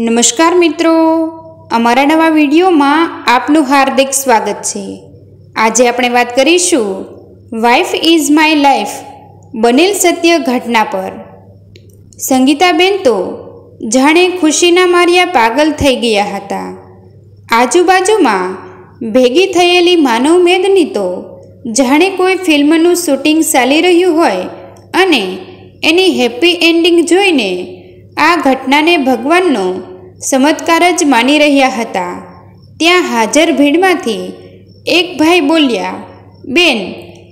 નમસ્કાર મિત્રો, અમારા નવા વિડીયોમાં આપનું હાર્દિક સ્વાગત છે। આજે આપણે વાત કરીશું વાઇફ ઇઝ માય લાઈફ બનેલ સત્ય ઘટના પર। સંગીતાબેન તો જાણે ખુશીના માર્યા પાગલ થઈ ગયા હતા। આજુબાજુમાં ભેગી થયેલી માનવ મેદની તો જાણે કોઈ ફિલ્મનું શૂટિંગ ચાલી રહ્યું હોય અને એની હેપી એન્ડિંગ જોઈને આ ઘટનાને ભગવાનનો ચમત્કાર જ માની રહ્યા હતા। ત્યાં હાજર ભીડમાંથી એક ભાઈ બોલ્યા, બેન,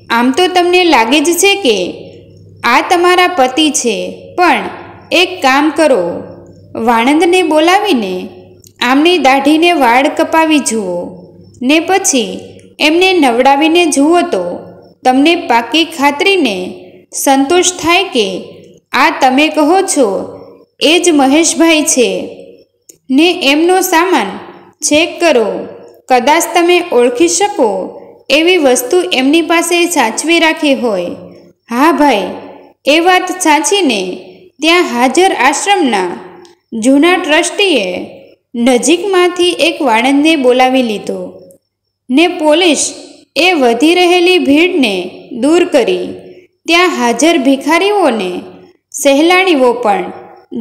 આમ તો તમને લાગે જ છે કે આ તમારા પતિ છે, પણ એક કામ કરો, વાણંદને બોલાવીને આમની દાઢીને વાળ કપાવી જુઓ ને પછી એમને નવડાવીને જુઓ તો તમને પાકી ખાતરીને સંતોષ થાય કે આ તમે કહો છો એ જ મહેશભાઈ છે ને એમનો સામાન ચેક કરો, કદાચ તમે ઓળખી શકો એવી વસ્તુ એમની પાસે સાચવી રાખી હોય। હા ભાઈ, એ વાત સાચીને ત્યાં હાજર આશ્રમના જૂના ટ્રસ્ટીએ નજીકમાંથી એક વાણંદને બોલાવી લીધો ને પોલીસ એ વધી રહેલી ભીડને દૂર કરી। ત્યાં હાજર ભિખારીઓને સહેલાણીઓ પણ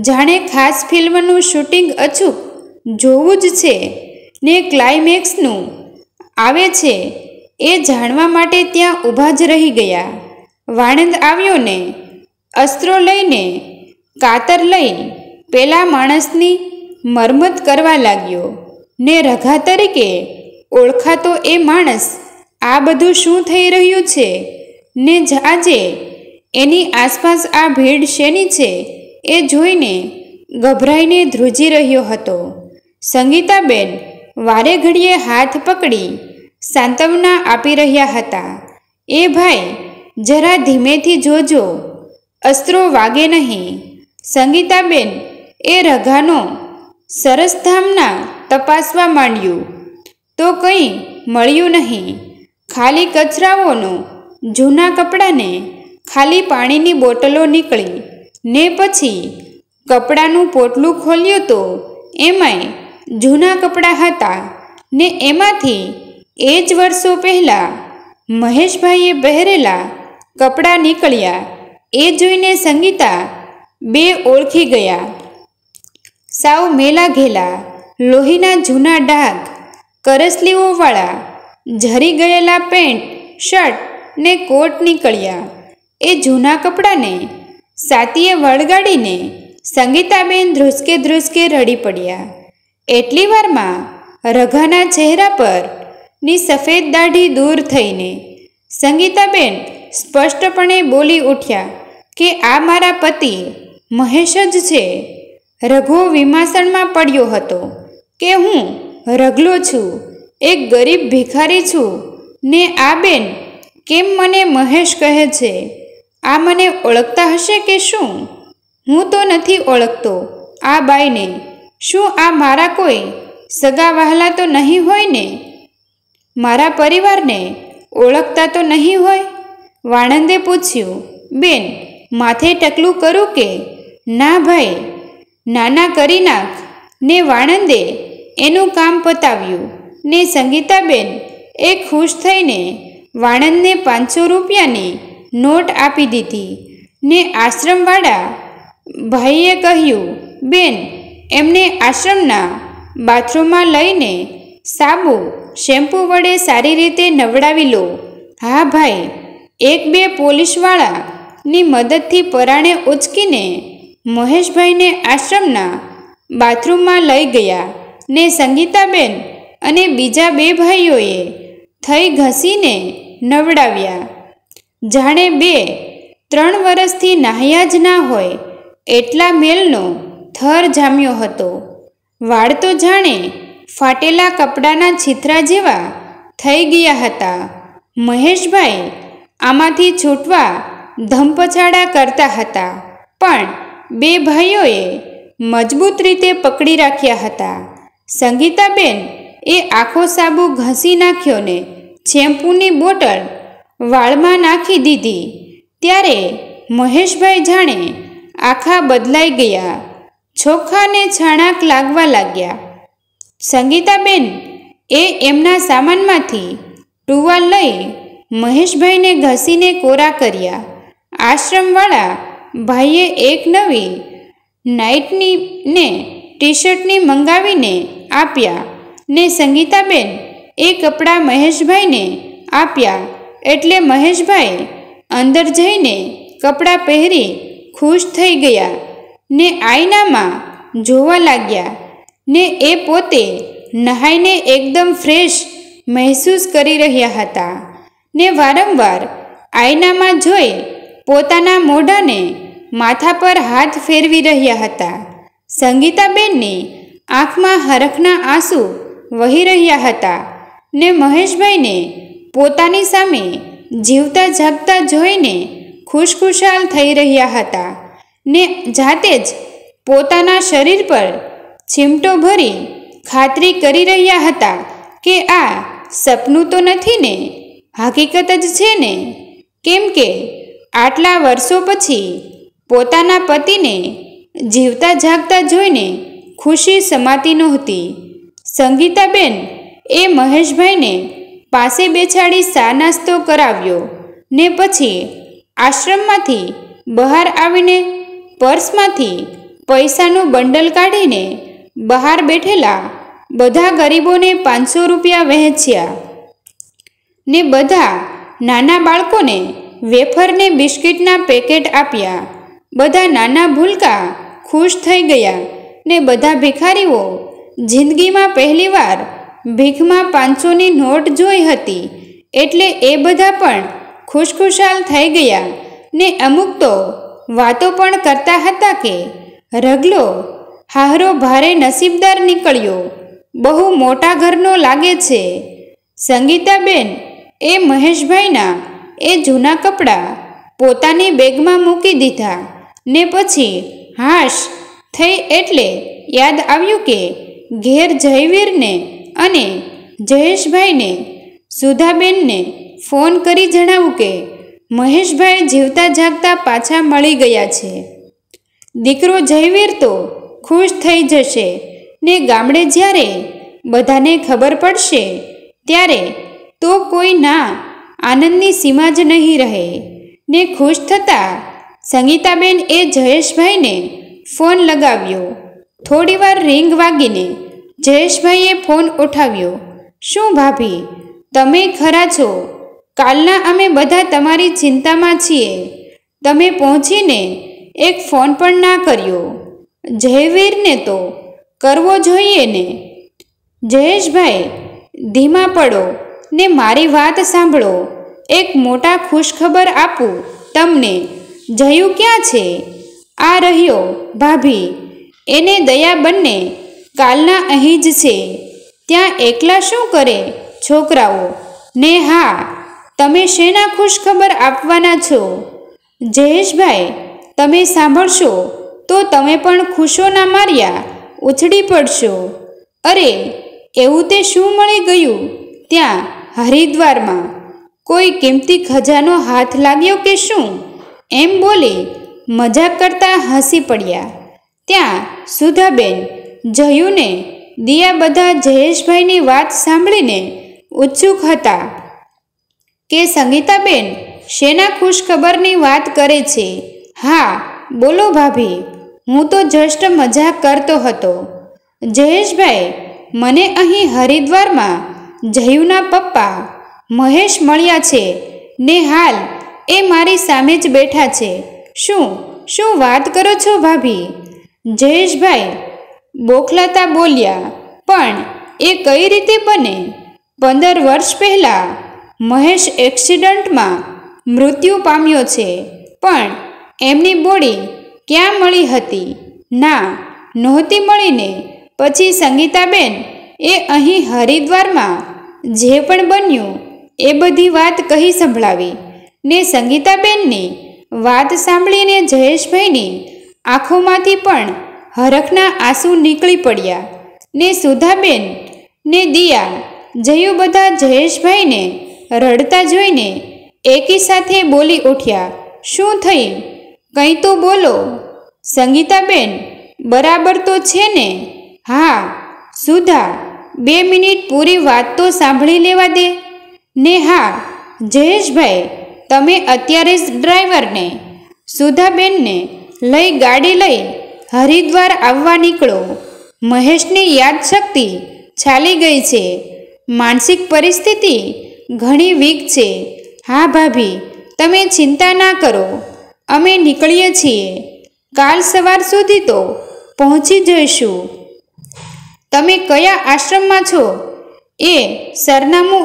જાણે ખાસ ફિલ્મનું શૂટિંગ અચૂક જોવું જ છે ને ક્લાઇમેક્સનું આવે છે એ જાણવા માટે ત્યાં ઊભા જ રહી ગયા। વાણંદ આવ્યો ને અસ્ત્રો લઈને કાતર લઈ પેલા માણસની મરમત કરવા લાગ્યો ને રઘા તરીકે ઓળખાતો એ માણસ આ બધું શું થઈ રહ્યું છે ને આજે એની આસપાસ આ ભીડ શેની છે એ જોઈને ગભરાઈને ધ્રુજી રહ્યો હતો। સંગીતાબેન વારે ઘડીએ હાથ પકડી સાંત્વના આપી રહ્યા હતા। એ ભાઈ, જરા ધીમેથી જોજો, અસ્ત્રો વાગે નહીં। સંગીતાબેન એ રઘાનો સરસધામના તપાસવા માંડ્યું તો કંઈ મળ્યું નહીં, ખાલી કચરાઓનો જૂના કપડાને ખાલી પાણીની બોટલો નીકળી ને પછી કપડાનું પોટલું ખોલ્યું તો એમાંય જૂના કપડાં હતા ને એમાંથી એ જ વર્ષો પહેલાં મહેશભાઈએ પહેરેલા કપડાં નીકળ્યા। એ જોઈને સંગીતા બે ઓળખી ગયા। સાવ મેલા ઘેલા લોહીના જૂના ડાઘ, કરસલીઓવાળા ઝરી ગયેલા પેન્ટ, શર્ટ ને કોટ નીકળ્યા। એ જૂના કપડાને સાતીએ વળગાડીને સંગીતાબેન ધ્રુસકે રડી પડ્યા। એટલી વારમાં રઘાના ચહેરા પરની સફેદ દાઢી દૂર થઈને સંગીતાબેન સ્પષ્ટપણે બોલી ઉઠ્યા કે આ મારા પતિ મહેશ જ છે। રઘો વિમાસણમાં પડ્યો હતો કે હું રગલો છું, એક ગરીબ ભિખારી છું ને આ બેન કેમ મને મહેશ કહે છે? આ મને ઓળખતા હશે કે શું? હું તો નથી ઓળખતો આ બાઈને। શું આ મારા કોઈ સગા વહાલા તો નહીં હોય ને? મારા પરિવારને ઓળખતા તો નહીં હોય? વાણંદે પૂછ્યું, બેન, માથે ટકલું કરું કે? ના ભાઈ, નાના કરી નાખ ને વાણંદે એનું કામ પતાવ્યું ને સંગીતાબેન એ ખુશ થઈને વાણંદને 500 રૂપિયાની નોટ આપી દીધી ને આશ્રમવાળા ભાઈએ કહ્યું, બેન, એમને આશ્રમના બાથરૂમમાં લઈને સાબુ શેમ્પૂ વડે સારી રીતે નવડાવી લો। હા ભાઈ, 1-2 પોલીસવાળાની મદદથી પરાણે ઉચકીને મહેશભાઈને આશ્રમના બાથરૂમમાં લઈ ગયા ને સંગીતાબેન અને બીજા 2 ભાઈઓએ થઈ ઘસીને નવડાવ્યા। જાણે 2-3 વર્ષથી નાહ્યા જ ના હોય એટલા મેલનો થર જામ્યો હતો। વાળ તો જાણે ફાટેલા કપડાના છીથરા જેવા થઈ ગયા હતા। મહેશભાઈ આમાંથી છૂટવા ધમપછાડા કરતા હતા, પણ 2 ભાઈઓએ મજબૂત રીતે પકડી રાખ્યા હતા। સંગીતાબેન એ આખો સાબુ ઘસી નાખ્યો ને શેમ્પૂની બોટલ વાળમાં નાખી દીધી। ત્યારે મહેશભાઈ જાણે આખા બદલાઈ ગયા। ચોખ્ખાને છાણાક લાગવા લાગ્યા. સંગીતાબેન એ એમના સામાનમાંથી ટુવાલ લઈ મહેશભાઈને ઘસીને કોરા કર્યા. આશ્રમવાળા ભાઈએ એક નવી નાઇટની ને ટી શર્ટની મંગાવીને આપ્યા ને સંગીતાબેન એ કપડાં મહેશભાઈને આપ્યા. એટલે મહેશભાઈ અંદર જઈને કપડાં પહેરી ખુશ થઈ ગયા ને આઈનામાં જોવા લાગ્યા ને એ પોતે નહાઈને એકદમ ફ્રેશ મહેસૂસ કરી રહ્યા હતા ને વારંવાર આઈનામાં જોઈ પોતાના મોઢાને માથા પર હાથ ફેરવી રહ્યા હતા. સંગીતાબેનની આંખમાં હરખના આંસુ વહી રહ્યા હતા ને મહેશભાઈને પોતાની સામે જીવતા જાગતા જોઈને ખુશખુશાલ થઈ રહ્યા હતા ને જાતે જ પોતાના શરીર પર ચીમટો ભરી ખાતરી કરી રહ્યા હતા કે આ સપનું તો નથી ને, હકીકત જ છે ને. કેમ કે આટલા વર્ષો પછી પોતાના પતિને જીવતા જાગતા જોઈને ખુશી સમાતી નહોતી. સંગીતાબેન એ મહેશભાઈને પાસે બેસાડી ચા નાસ્તો કરાવ્યો ને પછી આશ્રમમાંથી બહાર આવીને પર્સમાંથી પૈસાનું બંડલ કાઢીને બહાર બેઠેલા બધા ગરીબોને 500 રૂપિયા વહેંચ્યા ને બધા નાના બાળકોને વેફર ને બિસ્કિટના પેકેટ આપ્યા. બધા નાના ભૂલકા ખુશ થઈ ગયા ને બધા ભિખારીઓ જિંદગીમાં પહેલીવાર ભીખમાં 500ની નોટ જોઈ હતી એટલે એ બધા પણ ખુશખુશાલ થઈ ગયા ને અમુક તો વાતો પણ કરતા હતા કે રગલો હાહરો ભારે નસીબદાર નીકળ્યો, બહુ મોટા ઘરનો લાગે છે. સંગીતાબેન એ મહેશભાઈના એ જૂના કપડાં પોતાની બેગમાં મૂકી દીધા ને પછી હાશ થઈ એટલે યાદ આવ્યું કે ઘેર જયવીરને અને જયેશભાઈને સુધાબેનને ફોન કરી જણાવું કે મહેશભાઈ જીવતા જાગતા પાછા મળી ગયા છે. દીકરો જયવીર તો ખુશ થઈ જશે ને ગામડે જ્યારે બધાને ખબર પડશે ત્યારે તો કોઈ ના આનંદની સીમા જ નહીં રહે ને ખુશ થતાં સંગીતાબેન એ જયેશભાઈને ફોન લગાવ્યો. થોડીવાર રિંગ વાગીને જયેશભાઈએ ફોન ઉઠાવ્યો. શું ભાભી, તમે ખરા છો? કાલના અમે બધા તમારી ચિંતામાં છીએ. તમે પહોંચીને એક ફોન પણ ના કર્યો. જયવીરને તો કરવો જોઈએ ને. જયેશભાઈ ધીમા પડો ને મારી વાત સાંભળો. એક મોટા ખુશખબર આપું તમને. જયુ ક્યાં છે? આ રહ્યો ભાભી, એને દયા બંને કાલના અહીં જ છે. ત્યાં એકલા શું કરે છોકરાઓ? ને હા, તમે શેના ખુશખબર આપવાના છો? જયેશભાઈ તમે સાંભળશો તો તમે પણ ખુશોના માર્યા ઉછળી પડશો. અરે એવું તે શું મળી ગયું ત્યાં હરિદ્વારમાં? કોઈ કિંમતી ખજાનો હાથ લાગ્યો કે શું? એમ બોલી મજાક કરતા હસી પડ્યા. ત્યાં સુધાબેન, જયુને દિયા બધા જયેશભાઈની વાત સાંભળીને ઉત્સુક હતા કે સંગીતાબેન શેના ખુશખબરની વાત કરે છે. હા બોલો ભાભી, હું તો જસ્ટ મજાક કરતો હતો. જયેશભાઈ, મને અહીં હરિદ્વારમાં જયુના પપ્પા મહેશ મળ્યા છે ને હાલ એ મારી સામે જ બેઠા છે. શું વાત કરો છો ભાભી? જયેશભાઈ બોખલાતા બોલ્યા. પણ એ કઈ રીતે બને? 15 વર્ષ પહેલાં મહેશ એક્સિડન્ટમાં મૃત્યુ પામ્યો છે પણ એમની બોડી ક્યાં મળી હતી? ના, નહોતી મળીને. પછી સંગીતાબેન એ અહીં હરિદ્વારમાં જે પણ બન્યું એ બધી વાત કહી સંભળાવી ને સંગીતાબેનની વાત સાંભળીને જયેશભાઈની આંખોમાંથી પણ હરખના આંસુ નીકળી પડ્યા ને સુધાબેન ને દિયા જયુ બધા જયેશભાઈને રડતા જોઈને એકી સાથે બોલી ઉઠ્યા. શું થઈ? કંઈ તો બોલો. સંગીતાબેન બરાબર તો છે ને? હા સુધા, 2 મિનિટ પૂરી વાત તો સાંભળી લેવા દે ને. હા જયેશભાઈ, તમે અત્યારે જ ડ્રાઈવરને સુધાબેનને લઈ ગાડી લઈ હરિદ્વાર આવવા નીકળો. મહેશની યાદશક્તિ ચાલી ગઈ છે, માનસિક પરિસ્થિતિ ઘણી વીક છે. હા ભાભી, તમે ચિંતા ના કરો, અમે નીકળીએ છીએ. કાલ સવાર સુધી તો પહોંચી જઈશું. તમે કયા આશ્રમમાં છો એ સરનામું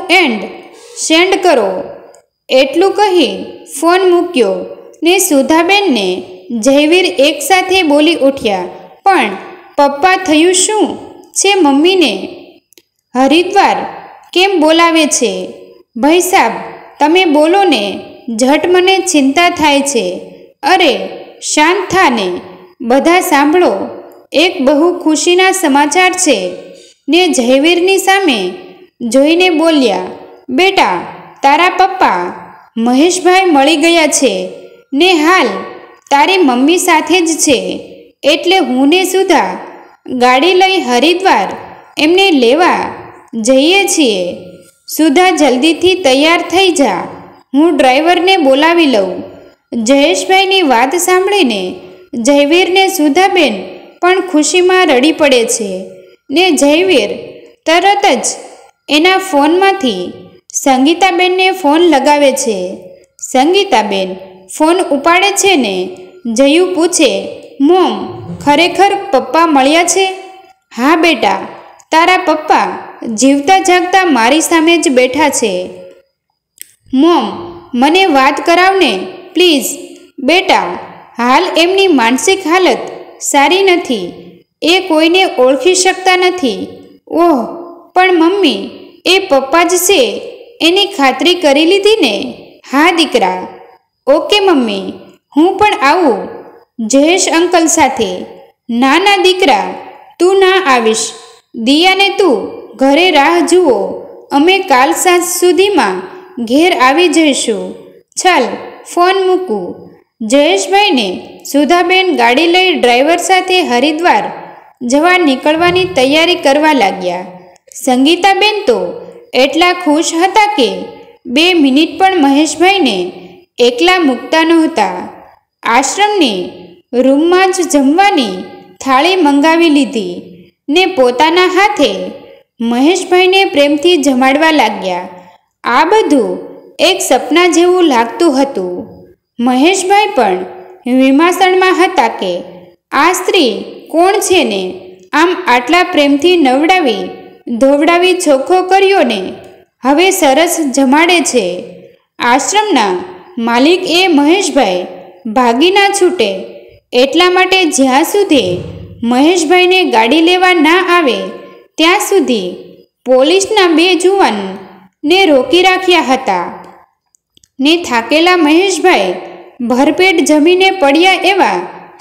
સેન્ડ કરો. એટલું કહી ફોન મૂક્યો ને સુધાબેનને જયવીર એકસાથે બોલી ઉઠ્યા. પણ પપ્પા, થયું શું છે મમ્મીને? હરિદ્વાર કેમ બોલાવે છે? ભાઈ સાહેબ, તમે બોલો ને, ઝટ મને ચિંતા થાય છે. અરે શાંત થા ને, બધા સાંભળો, એક બહુ ખુશીના સમાચાર છે. ને જયવીરની સામે જોઈને બોલ્યા, બેટા, તારા પપ્પા મહેશભાઈ મળી ગયા છે ને હાલ તારી મમ્મી સાથે જ છે. એટલે હું ને સુધા ગાડી લઈ હરિદ્વાર એમને લેવા જઈએ છીએ. સુધા, જલ્દીથી તૈયાર થઈ જા, હું ડ્રાઈવરને બોલાવી લઉં. જયેશભાઈની વાત સાંભળીને જયવીરને સુધાબેન પણ ખુશીમાં રડી પડે છે ને જયવીર તરત જ એના ફોનમાંથી સંગીતાબેનને ફોન લગાવે છે. સંગીતાબેન ફોન ઉપાડે છે ને જયુ પૂછે, મોમ, ખરેખર પપ્પા મળ્યા છે? હા બેટા, તારા પપ્પા જીવતા જાગતા મારી સામે જ બેઠા છે. મોમ, મને વાત કરાવને પ્લીઝ. બેટા, હાલ એમની માનસિક હાલત સારી નથી, એ કોઈને ઓળખી શકતા નથી. ઓહ, પણ મમ્મી, એ પપ્પા જ છે એની ખાતરી કરી લીધી ને? હા દીકરા. ઓકે મમ્મી, હું પણ આવું જયેશ અંકલ સાથે. ના ના દીકરા, તું ના આવીશ. દિયાને તું ઘરે રાહ જુઓ, અમે કાલ સાંજ સુધીમાં ઘેર આવી જઈશું. ચાલ ફોન મૂકું. જયેશભાઈને સુધાબેન ગાડી લઈ ડ્રાઈવર સાથે હરિદ્વાર જવા નીકળવાની તૈયારી કરવા લાગ્યા. સંગીતાબેન તો એટલા ખુશ હતા કે 2 મિનિટ પણ મહેશભાઈને એકલા મૂકતા નહોતા. આશ્રમની રૂમમાં જ જમવાની થાળી મંગાવી લીધી ને પોતાના હાથે મહેશભાઈને પ્રેમથી જમાડવા લાગ્યા. આ બધું એક સપના જેવું લાગતું હતું. મહેશભાઈ પણ વિમાસણમાં હતા કે આ સ્ત્રી કોણ છે ને આમ આટલા પ્રેમથી નવડાવી ધોવડાવી ચોખ્ખો કર્યો ને હવે સરસ જમાડે છે. આશ્રમના માલિક એ મહેશભાઈ ભાગી ના છૂટે એટલા માટે જ્યાં સુધી મહેશભાઈને ગાડી લેવા ના આવે ત્યાં સુધી પોલીસના 2 જુવાન ને રોકી રાખ્યા હતા. ને થાકેલા મહેશભાઈ ભરપેટ જમીને પડ્યા એવા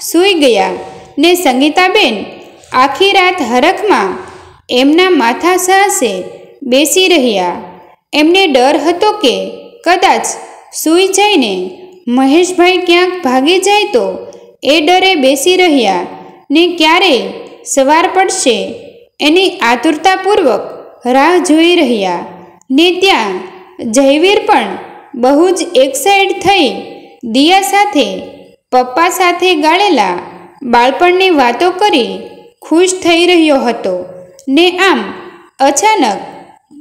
સૂઈ ગયા ને સંગીતાબેન આખી રાત હરખમાં એમના માથા સાહસે બેસી રહ્યા. એમને ડર હતો કે કદાચ સૂઈ જઈને મહેશભાઈ ક્યાંક ભાગી જાય તો એ ડરે બેસી રહ્યા ને ક્યારે સવાર પડશે એની આતુરતાપૂર્વક રાહ જોઈ રહ્યા. ને ત્યાં જયવીર પણ બહુ જ એક્સાઇટ થઈ દિયા સાથે પપ્પા સાથે ગાળેલા બાળપણની વાતો કરી ખુશ થઈ રહ્યો હતો. ને આમ અચાનક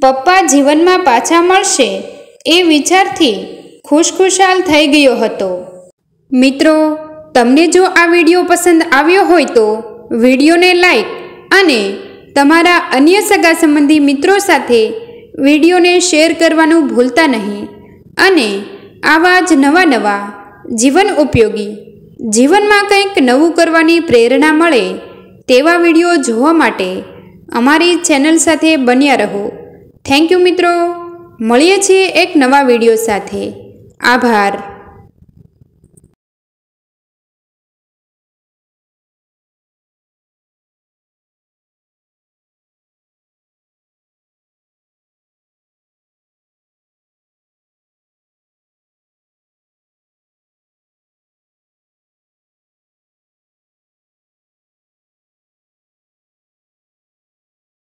પપ્પા જીવનમાં પાછા મળશે એ વિચારથી ખુશખુશાલ થઈ ગયો હતો. મિત્રો, તમને જો આ વિડીયો પસંદ આવ્યો હોય તો વિડીયોને લાઈક અને તમારા અન્ય સગા સંબંધી મિત્રો સાથે વિડીયોને શેર કરવાનું ભૂલતા નહીં. અને આવા જ નવા જીવન ઉપયોગી, જીવનમાં કંઈક નવું કરવાની પ્રેરણા મળે તેવા વિડીયો જોવા માટે અમારી ચેનલ સાથે બન્યા રહો. થેન્ક યુ મિત્રો. મળીએ છીએ એક નવા વિડીયો સાથે. આભાર.